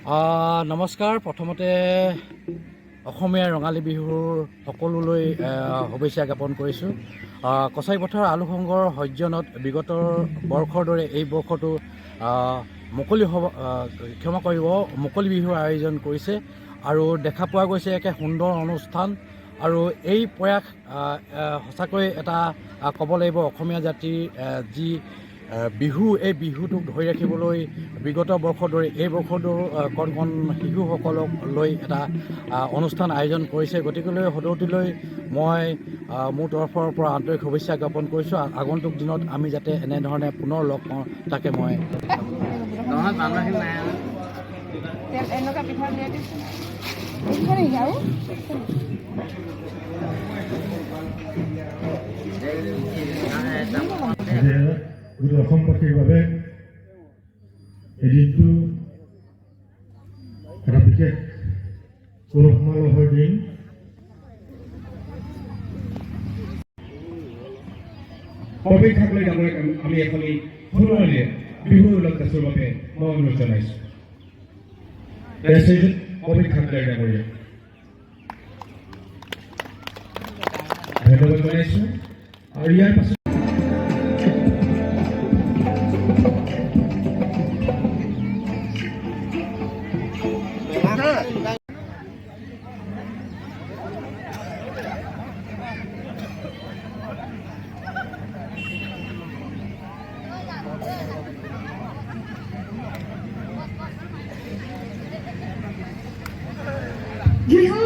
নমস্কাৰ। প্ৰথমতে অসমীয়া ৰঙালী বিহুৰ সকলোলৈ শুভেচ্ছা জ্ঞাপন কৰিছোঁ। কছাৰী পথাৰ আলু সংঘৰ সজ্জনত বিগত বৰ্ষৰ দৰে এই বৰ্ষতো ক্ষমা কৰিব মুকলি বিহুৰ আয়োজন কৰিছে আৰু দেখা পোৱা গৈছে একে সুন্দৰ অনুষ্ঠান। আৰু এই প্ৰয়াস সঁচাকৈ এটা ক'ব লাগিব অসমীয়া জাতিৰ যি বিহু, এই বিহুটোক ধৰি ৰাখিবলৈ বিগত বৰ্ষৰ দৰে এই বৰ্ষতো কণ কণ শিশুসকলক লৈ এটা অনুষ্ঠান আয়োজন কৰিছে। গতিকেলৈ সদৌতিলৈ মই মোৰ তৰফৰ পৰা আন্তৰিক শুভেচ্ছা জ্ঞাপন কৰিছোঁ। আগন্তুক দিনত আমি যাতে এনেধৰণে পুনৰ লগ পাওঁ তাকে মই অসমবাসীৰ বাবে এই দিনটো এটা বিশেষ গৌৰৱ সমাৰোহৰ দিন। কবিৰ খাবলৈ যাবলৈ আমি এখনি সোণোৱালীয়ে বিহু উল্লেখ দাসৰ বাবে মই অনুৰোধ জনাইছোঁ। কবিৰ খাবলৈ যাবলৈ ধন্যবাদ জনাইছোঁ। আৰু ইয়াৰ পাছত বিহু